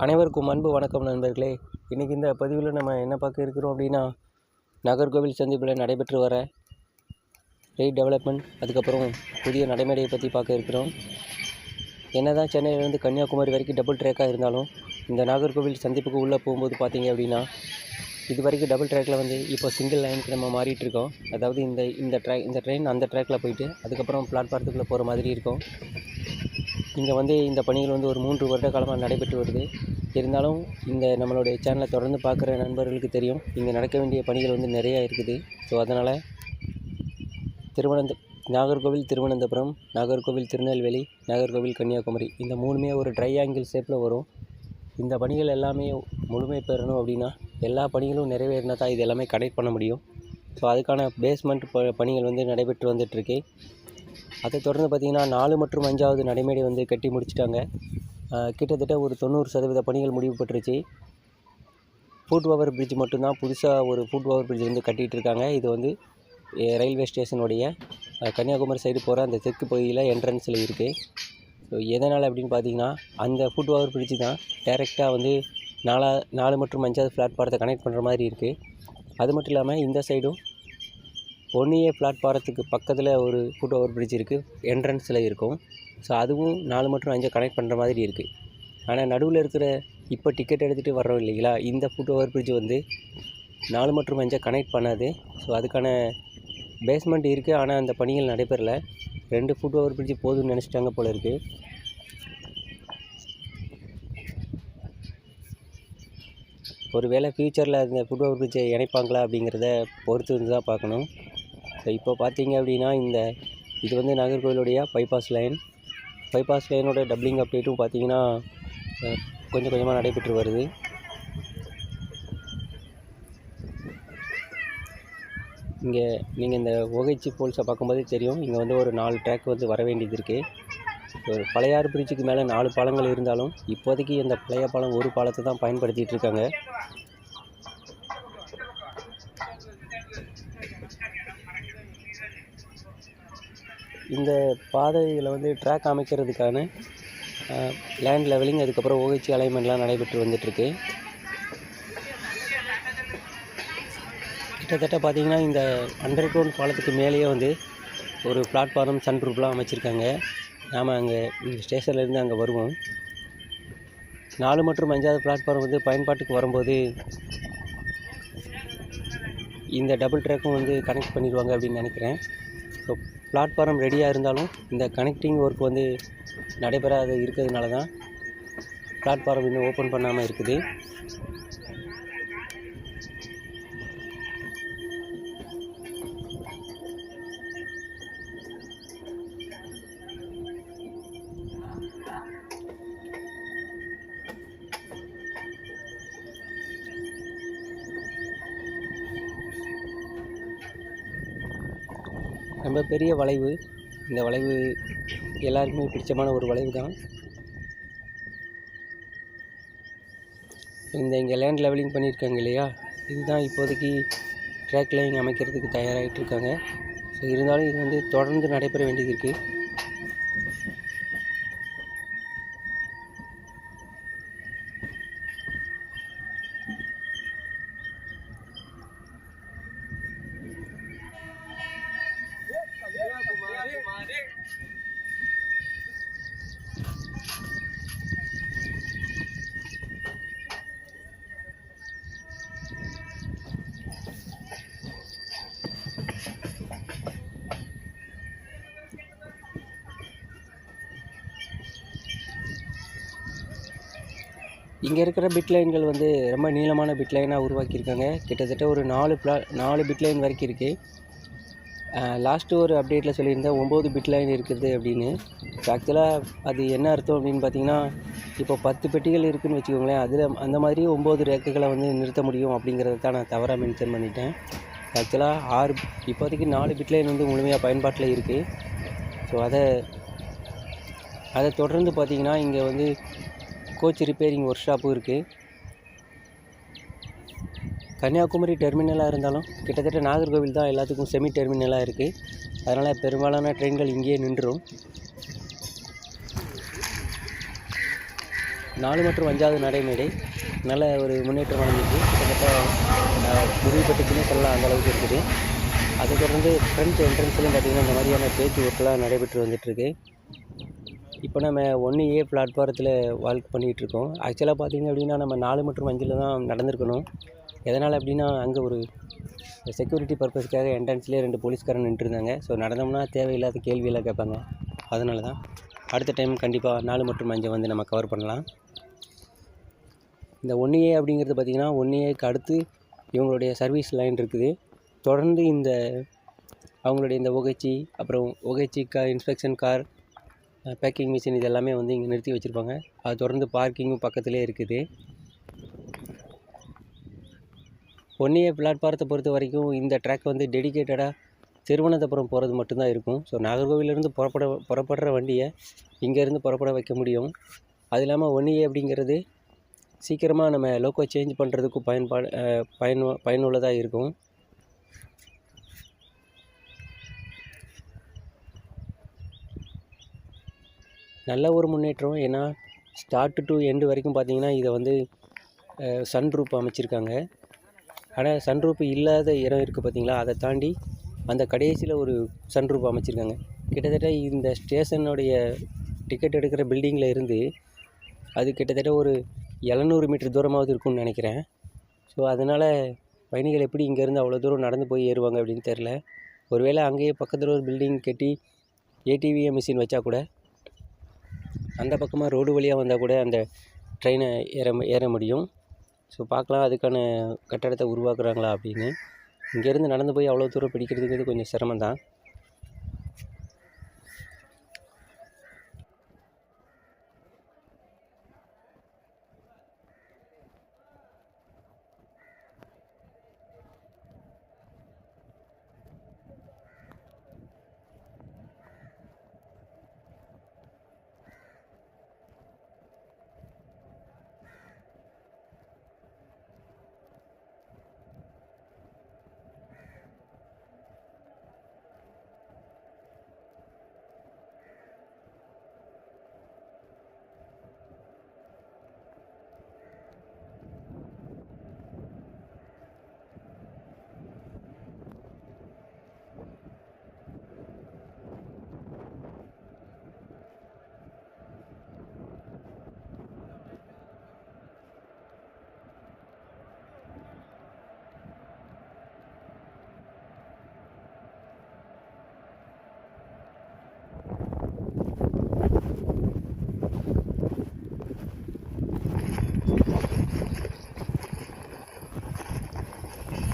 அனைவருக்கும் அன்பு வணக்கம் நண்பர்களே. இன்றைக்கி இந்த பதிவில் நம்ம என்ன பார்க்க இருக்கிறோம் அப்படின்னா, நாகர்கோவில் சந்திப்பில் நடைபெற்று வர ரீடெவலப்மெண்ட், அதுக்கப்புறம் புதிய நடைமுறையை பற்றி பார்க்க இருக்கிறோம். என்ன தான் சென்னையிலேருந்து கன்னியாகுமரி வரைக்கும் டபுள் ட்ராக்காக இருந்தாலும், இந்த நாகர்கோவில் சந்திப்புக்கு உள்ளே போகும்போது பார்த்தீங்க அப்படின்னா, இது வரைக்கும் டபுள் ட்ராக்கில் இப்போ சிங்கிள் லைனுக்கு நம்ம மாறிட்டு இருக்கோம். அதாவது இந்த ட்ரெயின் அந்த ட்ராக்கில் போயிட்டு அதுக்கப்புறம் பிளாட்ஃபாரத்துக்குள்ளே போகிற மாதிரி இருக்கும். இங்கே இந்த பணிகள் ஒரு 3 வருட காலமாக நடைபெற்று வருது. இருந்தாலும் இந்த நம்மளுடைய சேனலை தொடர்ந்து பார்க்குற நண்பர்களுக்கு தெரியும், இங்கே நடக்க வேண்டிய பணிகள் நிறையா இருக்குது. ஸோ அதனால் நாகர்கோவில் திருவனந்தபுரம், நாகர்கோவில் திருநெல்வேலி, நாகர்கோவில் கன்னியாகுமரி, இந்த 3மே ஒரு ட்ரையாங்கிள் ஷேப்பில் வரும். இந்த பணிகள் எல்லாமே முழுமை பெறணும் அப்படின்னா, எல்லா பணிகளும் நிறைவேறினா தான் இது எல்லாமே கனெக்ட் பண்ண முடியும். ஸோ அதுக்கான பேஸ்மெண்ட் பணிகள் நடைபெற்று வந்துட்டுருக்கு. அதை தொடர்ந்து பார்த்திங்கன்னா 4 மற்றும் 5வது நடைமேடை கட்டி முடிச்சிட்டாங்க. கிட்டத்தட்ட ஒரு 90% பணிகள் முடிவு பெற்றுச்சு. ஃபுட் ஓவர் பிரிட்ஜ் மட்டும்தான் புதுசாக ஒரு ஃபுட் ஓவர் பிரிட்ஜ் கட்டிகிட்டு இருக்காங்க. இது ரயில்வே ஸ்டேஷனுடைய கன்னியாகுமரி சைடு போகிற அந்த தெற்கு பகுதியில் என்ட்ரன்ஸில் இருக்குது. ஸோ எதனால் அப்படின்னு பார்த்தீங்கன்னா, அந்த ஃபுட் ஓவர் பிரிட்ஜ் தான் டைரெக்டாக 4 மற்றும் 5வது பிளாட்ஃபாரத்தை கனெக்ட் பண்ணுற மாதிரி இருக்குது. அது மட்டும் இல்லாமல் இந்த சைடும் 1A பிளாட்ஃபாரத்துக்கு பக்கத்தில் ஒரு ஃபுட் ஓவர் பிரிட்ஜ் இருக்குது, என்ட்ரன்ஸில் இருக்கும். ஸோ அதுவும் 4 மற்றும் 5 கனெக்ட் பண்ணுற மாதிரி இருக்குது. ஆனால் நடுவில் இருக்கிற இப்போ டிக்கெட் எடுத்துகிட்டு வர்றோம் இல்லைங்களா, இந்த ஃபுட் ஓவர் பிரிட்ஜ் 4 மற்றும் 5 கனெக்ட் பண்ணாது. ஸோ அதுக்கான பேஸ்மெண்ட் இருக்குது, ஆனால் அந்த பணிகள் நடைபெறலை. 2 ஃபுட் ஓவர் பிரிட்ஜ் போதும்னு நினச்சிட்டாங்க போல இருக்குது. ஒரு வேளை ஃப்யூச்சரில் அந்த ஃபுட் ஓவர் பிரிட்ஜை இணைப்பாங்களா அப்படிங்கிறத பொறுத்து தான் பார்க்கணும். ஸோ இப்போ பார்த்தீங்க அப்படின்னா, இது நாகர்கோவிலுடைய பைபாஸ் லைனோட டபுளிங் அப்டேட்டும் பார்த்தீங்கன்னா கொஞ்சம் கொஞ்சமாக நடைபெற்று வருது. இங்கே நீங்கள் இந்த OHC போல்ஸை பார்க்கும்போதே தெரியும், இங்கே ஒரு 4 ட்ராக் வர வேண்டியது இருக்குது. ஒரு பழையாறு பிரிட்ஜுக்கு மேலே 4 பாலங்கள் இருந்தாலும் இப்போதைக்கு இந்த பழைய பாலம் ஒரு பாலத்தை தான் பயன்படுத்திகிட்டு இருக்காங்க. இந்த பாதையில் ட்ராக் அமைக்கிறதுக்கான லேண்ட் லெவலிங், அதுக்கப்புறம் OHC அலைன்மெண்ட்லாம் நடைபெற்று வந்துட்டுருக்கு. கிட்டத்தட்ட பார்த்திங்கன்னா, இந்த அண்டர் கிரவுண்ட் பாலத்துக்கு மேலேயே ஒரு பிளாட்ஃபார்ம் சன்ரூஃப்லாம் அமைச்சிருக்காங்க. நாம் அங்கே இந்த ஸ்டேஷன்லேருந்து அங்கே வருவோம். 4 மற்றும் 5வது பிளாட்ஃபார்ம் பயன்பாட்டுக்கு வரும்போது இந்த டபுள் ட்ராக்கும் கனெக்ட் பண்ணிடுவாங்க அப்படின்னு நினைக்கிறேன். ஸோ பிளாட்ஃபார்ம் ரெடியாக இருந்தாலும் இந்த கனெக்டிங் ஒர்க் நடைபெறாத இருக்கிறதுனால தான் பிளாட்ஃபார்ம் இன்னும் ஓப்பன் பண்ணாமல் இருக்குது. ரொம்ப பெரிய வளைவு. இந்த வளைவு எல்லாருக்குமே பிடிச்சமான ஒரு வளைவு தான். இங்கே லேண்ட் லெவலிங் பண்ணியிருக்காங்க இல்லையா, இதுதான் இப்போதைக்கு ட்ராக் லைன் அமைக்கிறதுக்கு தயாராகிட்டு இருக்காங்க. ஸோ இருந்தாலும் இது தொடர்ந்து நடைபெற வேண்டியது இருக்குது. இங்கே இருக்கிற பிட்லைன்கள் ரொம்ப நீளமான பிட்லைனாக உருவாக்கியிருக்காங்க. கிட்டத்தட்ட ஒரு 4 பிட்லைன் வரைக்கும் இருக்குது. லாஸ்ட்டு ஒரு அப்டேட்டில் சொல்லியிருந்தேன் 9 பிட்லைன் இருக்குது அப்படின்னு. ஆக்சுவலாக அது என்ன அர்த்தம் அப்படின்னு பார்த்தீங்கன்னா, இப்போ 10 பெட்டிகள் இருக்குதுன்னு வச்சுக்கோங்களேன், அதில் அந்த மாதிரி 9 ரேக்குகளை நிறுத்த முடியும் அப்படிங்கிறத தான் நான் தவறாக மென்ஷன் பண்ணிட்டேன். ஆக்சுவலாக இப்போதைக்கு 4 பிட்லைன் முழுமையாக பயன்பாட்டில் இருக்குது. ஸோ அதை தொடர்ந்து பார்த்திங்கன்னா, இங்கே கோச் ரிப்பேரிங் ஒர்க் ஷாப்பும் இருக்குது. கன்னியாகுமரி டெர்மினலாக இருந்தாலும் கிட்டத்தட்ட நாகர்கோவில் தான் எல்லாத்துக்கும் செமி டெர்மினலாக இருக்குது. அதனால் பெரும்பாலான ட்ரெயின்கள் இங்கேயே நின்றுடும். 4 மற்றும் 5வது நடைமேடை நல்ல ஒரு முன்னேற்றம் அடைஞ்சிச்சு. கிட்டத்தட்ட முடிவுபட்டுச்சுன்னு சொல்லலாம், அந்தளவுக்கு இருக்குது. அதை தொடர்ந்து ஃப்ரண்ட் என்ட்ரன்ஸ்லையும் பார்த்திங்கன்னா இந்த மாதிரியான பேச்சுவார்த்தைலாம் நடைபெற்று வந்துட்டுருக்கு. இப்போ நம்ம 1A பிளாட்ஃபாரத்தில் வாக் பண்ணிகிட்ருக்கோம். ஆக்சுவலாக பார்த்திங்க அப்படின்னா நம்ம 4 மற்றும் 5ல் தான் நடந்திருக்கணும். எதனால் அப்படின்னா அங்கே ஒரு செக்யூரிட்டி பர்பஸ்க்காக என்ட்ரன்ஸ்லேயே 2 போலீஸ்காரன் நின்றுருந்தாங்க. ஸோ நடந்தோம்னா தேவையில்லாத கேள்வியெல்லாம் கேட்பாங்க. அதனால தான் அடுத்த டைம் கண்டிப்பாக 4 மற்றும் 5 வந்து நம்ம கவர் பண்ணலாம். இந்த 1A அப்படிங்கிறது பார்த்திங்கன்னா 1Aக்கு அடுத்து இவங்களுடைய சர்வீஸ் லைன் இருக்குது. தொடர்ந்து இந்த அவங்களுடைய இந்த OHC அப்புறம் OHC inspection car, packing machine இது எல்லாமே வந்து இங்கே நிறுத்தி வச்சுருப்பாங்க. அது தொடர்ந்து பார்க்கிங்கும் பக்கத்துலேயே இருக்குது. 1A பிளாட்ஃபாரத்தை பொறுத்த வரைக்கும் இந்த ட்ராக் வந்து டெடிக்கேட்டடாக திருவனந்தபுரம் போகிறது மட்டும்தான் இருக்கும். ஸோ நாகர்கோவிலேருந்து புறப்படுற வண்டியை இங்கேருந்து புறப்பட வைக்க முடியும். அது இல்லாமல் 1A அப்படிங்கிறது சீக்கிரமாக நம்ம லோக்கோ சேஞ்ச் பண்ணுறதுக்கும் பயனுள்ளதாக இருக்கும். நல்ல ஒரு முன்னேற்றம். ஏன்னா ஸ்டார்ட் டு எண்டு வரைக்கும் பார்த்திங்கன்னா இதை வந்து சன்ரூப் அமைச்சிருக்காங்க. ஆனால் சன்ரூப் இல்லாத இடம் இருக்குது பார்த்திங்களா, அதை தாண்டி அந்த கடைசியில் ஒரு சன்ரூப் அமைச்சிருக்காங்க. கிட்டத்தட்ட இந்த ஸ்டேஷனுடைய டிக்கெட் எடுக்கிற பில்டிங்கில் இருந்து அது கிட்டத்தட்ட ஒரு 700 மீட்டர் தூரமாவது இருக்கும்னு நினைக்கிறேன். ஸோ அதனால் பயணிகள் எப்படி இங்கேருந்து அவ்வளோ தூரம் நடந்து போய் ஏறுவாங்க அப்படின்னு தெரில. ஒருவேளை அங்கேயே பக்கத்தில் ஒரு பில்டிங் கட்டி ATVM மிஷின் வச்சா கூட அந்த பக்கமாக ரோடு வழியாக வந்தால் கூட அந்த ட்ரெயினை ஏற முடியும். ஸோ பார்க்கலாம் அதுக்கான கட்டடத்தை உருவாக்குறாங்களா அப்படின்னு. இங்கேருந்து நடந்து போய் அவ்வளோ தூரம் பிடிக்கிறதுங்கிறது கொஞ்சம் சிரமம்தான்.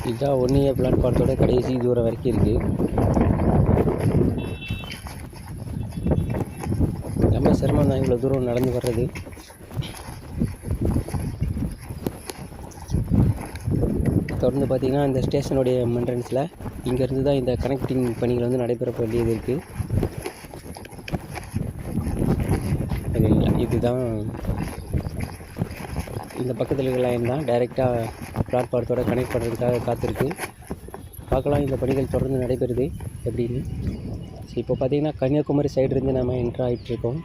இதுதான் 1A பிளாட்ஃபாரத்தோட கடைசி தூரம் வரைக்கும் இருக்குது. ரொம்ப சிரமம் தான் இவ்வளோ தூரம் நடந்து வர்றது. தொடர்ந்து பார்த்திங்கன்னா இந்த ஸ்டேஷனுடைய என்ட்ரன்ஸில் இங்கேருந்து தான் இந்த கனெக்டிங் பணிகள் வந்து நடைபெற வேண்டியது இருக்குது. இதுதான் இந்த பக்கத்தில் இருக்கிற லைன் தான் டைரெக்டாக பிளாட்ஃபாரத்தோட கனெக்ட் பண்ணுறதுக்காக காத்திருக்கு. பார்க்கலாம் இந்த பணிகள் தொடர்ந்து நடைபெறுது எப்படின்னு. ஸோ இப்போ பார்த்திங்கன்னா கன்னியாகுமரி சைடுலேருந்து நம்ம என்ட்ரு ஆகிட்டுருக்கோம்.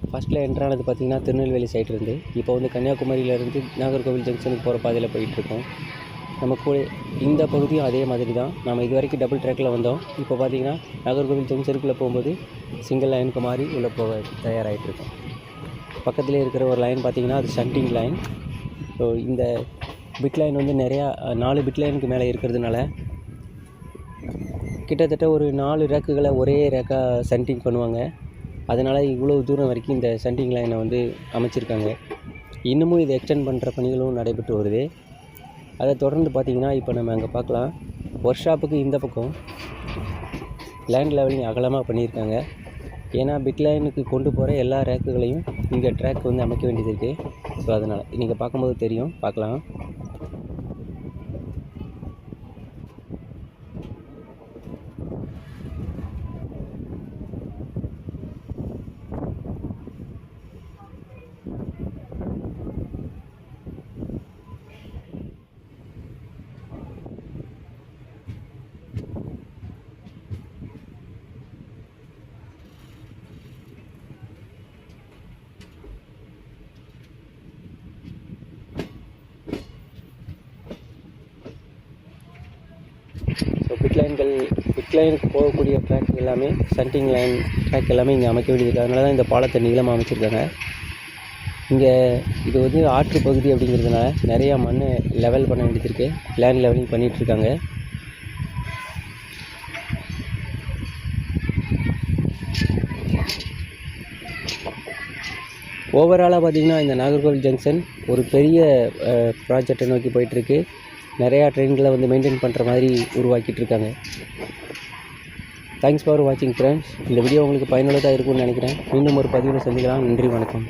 ஃபஸ்ட்டில் என்ட்ரானது பார்த்திங்கன்னா திருநெல்வேலி சைடு இருந்து. இப்போ வந்து கன்னியாகுமரியிலேருந்து நாகர்கோவில் ஜங்ஷனுக்கு போகிற பாதையில் போயிட்டுருக்கோம். நம்ம கூட இந்த பகுதியும் அதே மாதிரி தான். நம்ம இது வரைக்கும் டபுள் ட்ராக்கில் வந்தோம். இப்போ பார்த்திங்கன்னா நாகர்கோவில் ஜங்ஷனுக்குள்ளே போகும்போது சிங்கிள் லைனுக்கு மாறி உள்ளே போக தயாராகிட்ருக்கோம். பக்கத்துலேயே இருக்கிற ஒரு லைன் பார்த்திங்கன்னா அது ஷண்டிங் லைன். ஸோ இந்த பிட் லைன் வந்து நிறையா 4 பிட் லைனுக்கு மேலே இருக்கிறதுனால கிட்டத்தட்ட ஒரு 4 ரேக்குகளை ஒரே ரேக்காக ஷண்டிங் பண்ணுவாங்க. அதனால் இவ்வளோ தூரம் வரைக்கும் இந்த ஷண்டிங் லைனை வந்து அமைச்சிருக்காங்க. இன்னமும் இதை எக்ஸ்டெண்ட் பண்ணுற பணிகளும் நடைபெற்று வருது. அதை தொடர்ந்து பார்த்திங்கன்னா இப்போ நம்ம அங்கே பார்க்கலாம், ஒர்க் ஷாப்புக்கு இந்த பக்கம் லேண்ட் லெவலிங் அகலமாக பண்ணியிருக்காங்க. ஏன்னா பிட் லைனுக்கு கொண்டு போகிற எல்லா ரேக்குகளையும் இங்கே ட்ராக் வந்து அமைக்க வேண்டியது இருக்குது. ஸோ அதனால் நீங்கள் பார்க்கும்போது தெரியும், பார்க்கலாம். ஸோ பிட்லைனுக்கு போகக்கூடிய ட்ராக் எல்லாமே சென்டிங் லைன் ட்ராக் எல்லாமே இங்கே அமைக்க வேண்டியது. அதனால தான் இந்த பாலத்தை நீளமாக அமைச்சிருக்காங்க. இங்கே இது வந்து ஆற்று பகுதி அப்படிங்கிறதுனால நிறையா மண் லெவல் பண்ண வேண்டியது இருக்குது. லேண்ட் லெவலிங் பண்ணிகிட்ருக்காங்க. ஓவராலாக பார்த்திங்கன்னா இந்த நாகர்கோவில் ஜங்ஷன் ஒரு பெரிய ப்ராஜெக்டை நோக்கி போயிட்டுருக்கு. நிறையா ட்ரெயின்களை வந்து மெயின்டைன் பண்ணுற மாதிரி உருவாக்கிட்டுருக்காங்க. தேங்க்ஸ் ஃபார் வாட்சிங் ஃப்ரெண்ட்ஸ். இந்த வீடியோ உங்களுக்கு பயனுள்ளதாக இருக்கும்னு நினைக்கிறேன். மீண்டும் ஒரு பதிவில் சந்திக்கலாம். நன்றி, வணக்கம்.